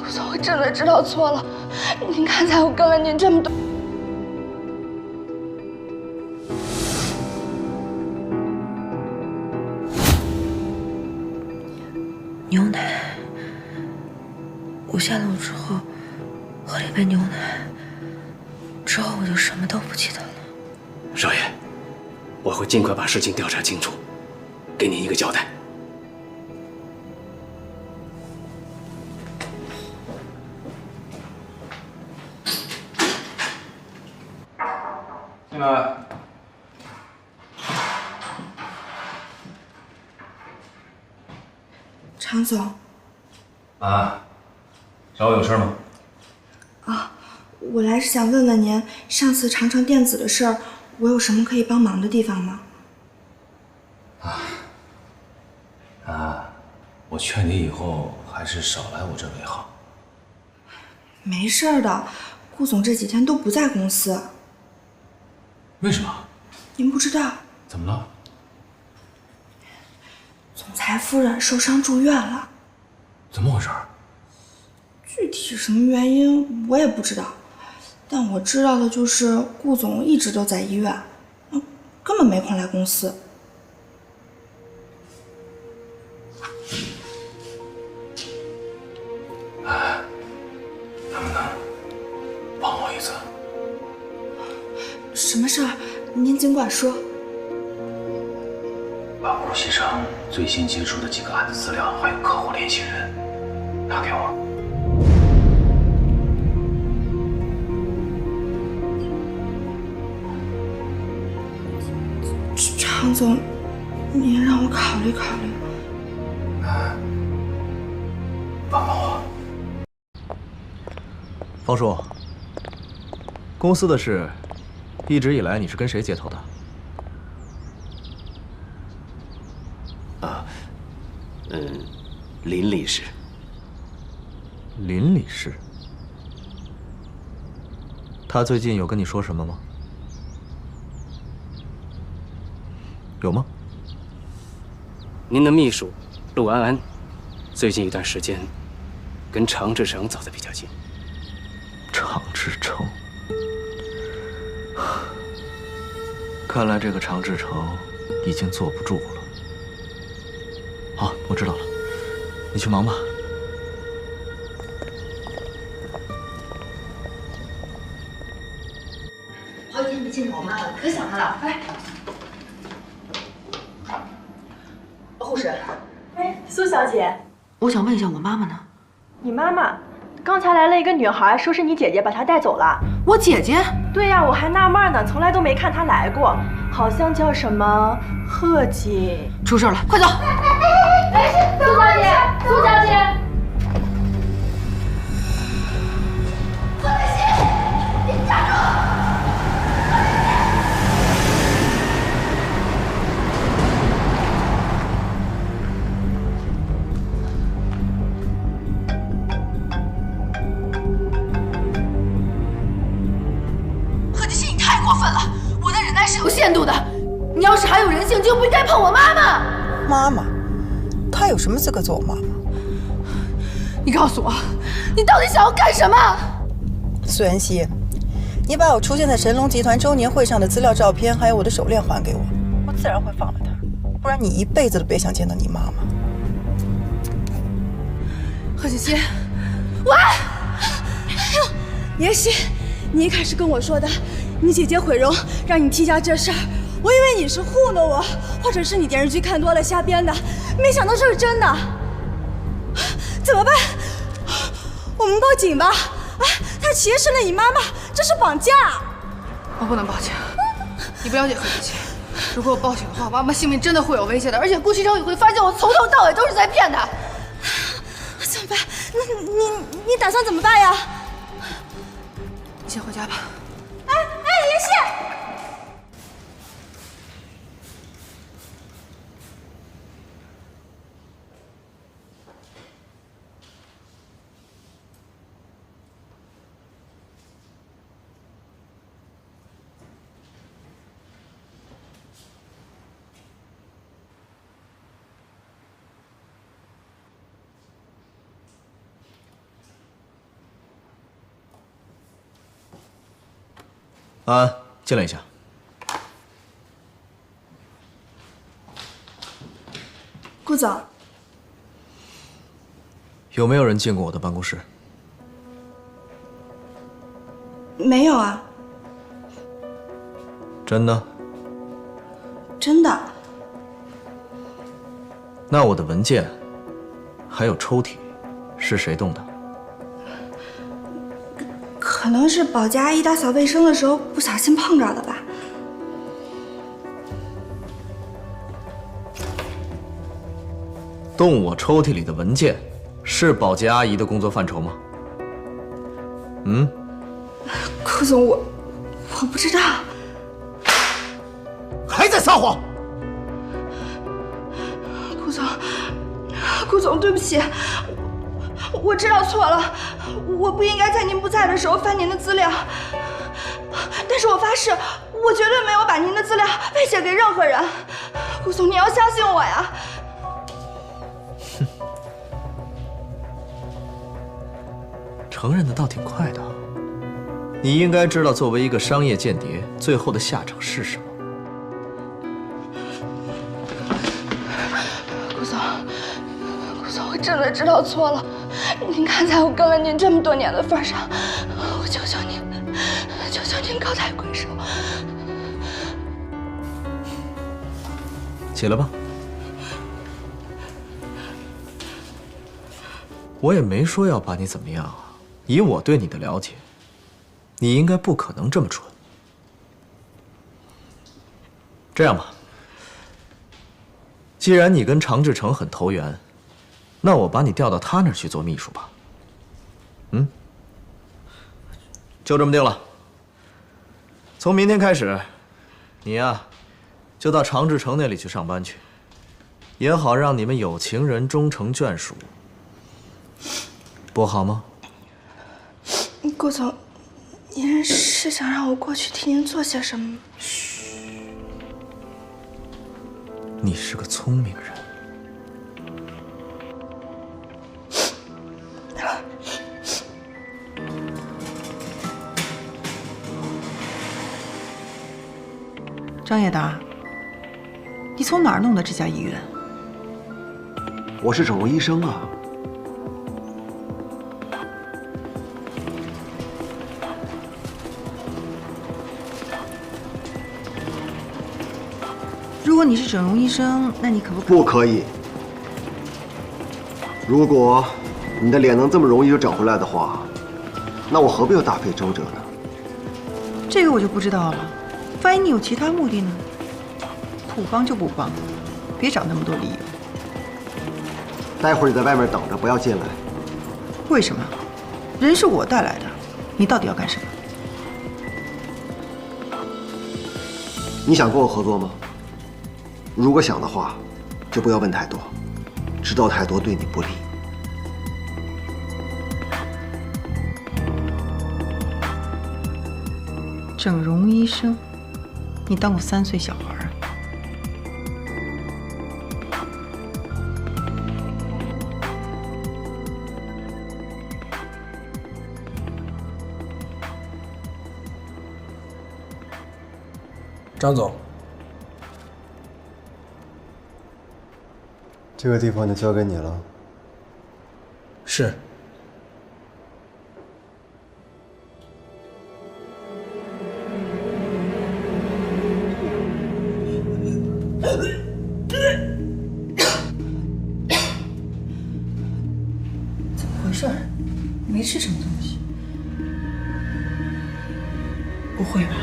顾总，我真的知道错了。您刚才我跟了您这么多。牛奶，我下楼之后喝了一杯牛奶，之后我就什么都不记得了。少爷，我会尽快把事情调查清楚，给您一个交代。进来。常总。啊，找我有事吗？我来是想问问您，上次长城电子的事儿，我有什么可以帮忙的地方吗？我劝你以后还是少来我这为好。没事儿的，顾总这几天都不在公司。为什么？您不知道，怎么了？总裁夫人受伤住院了。怎么回事？具体什么原因我也不知道，但我知道的就是顾总一直都在医院，根本没空来公司。能不能帮我一次？什么事儿？您尽管说。把顾西城最新接触的几个案子资料，还有客户联系人，拿给我。常总，您让我考虑考虑。帮帮我。方叔，公司的事，一直以来你是跟谁接头的？林理事。林理事，他最近有跟你说什么吗？有吗？您的秘书陆安安，最近一段时间跟常志成走得比较近。常志成，看来这个常志成已经坐不住了。好，我知道了，你去忙吧。好几天没见着我妈了，可想她了。来，护士，哎，苏小姐，我想问一下我妈妈呢？你妈妈刚才来了一个女孩，说是你姐姐把她带走了。我姐姐？对呀，我还纳闷呢，从来都没看她来过，好像叫什么贺锦。出事了，快走！苏小姐，苏小姐，贺美熙，你站住！贺锦熙，你太过分了！我的忍耐是有限度的，你要是还有人性，就不应该碰我妈妈。妈妈，她有什么资格做我妈妈？你告诉我，你到底想要干什么？苏妍希，你把我出现在神龙集团周年会上的资料、照片，还有我的手链还给我，我自然会放了她。不然你一辈子都别想见到你妈妈。贺锦熙，喂！妍希，你一开始跟我说的，你姐姐毁容让你替下这事儿，我以为你是糊弄我，或者是你电视剧看多了瞎编的，没想到这是真的。怎么办？我们报警吧！啊，他挟持了你妈妈，这是绑架！我不能报警，你不了解贺锦熙。如果我报警的话，妈妈性命真的会有危险的，而且顾西城也会发现我从头到尾都是在骗他。怎么办？你打算怎么办呀？你先回家吧。哎，妍希！安安，进来一下。顾总，有没有人进过我的办公室？没有啊。真的？真的。那我的文件，还有抽屉，是谁动的？可能是保洁阿姨打扫卫生的时候不小心碰着的吧。动我抽屉里的文件，是保洁阿姨的工作范畴吗？嗯？顾总，我不知道。还在撒谎！顾总，对不起，我知道错了，我不应该在您不在的时候翻您的资料。但是我发誓，我绝对没有把您的资料外泄给任何人。顾总，你要相信我呀！哼，承认的倒挺快的。你应该知道，作为一个商业间谍，最后的下场是什么。顾总，我真的知道错了。您看在我跟了您这么多年的份上，我求求您高抬贵手。起来吧。我也没说要把你怎么样啊。以我对你的了解，你应该不可能这么蠢。这样吧，既然你跟常志成很投缘，那我把你调到他那儿去做秘书吧。嗯，就这么定了。从明天开始，你呀，就到常志成那里去上班去，也好让你们有情人终成眷属，不好吗？顾总，您是想让我过去替您做些什么吗？嘘，你是个聪明人。张叶达，你从哪儿弄的这家医院？我是整容医生啊。如果你是整容医生，那你可不可以？如果你的脸能这么容易就整回来的话，那我何必要大费周折呢？这个我就不知道了。万一你有其他目的呢？不帮就不帮，别找那么多理由。待会儿你在外面等着，不要进来。为什么？人是我带来的，你到底要干什么？你想跟我合作吗？如果想的话，就不要问太多，知道太多对你不利。整容医生，你当我3岁小孩啊？张总，这个地方就交给你了。是。怎么回事？没吃什么东西？不会吧？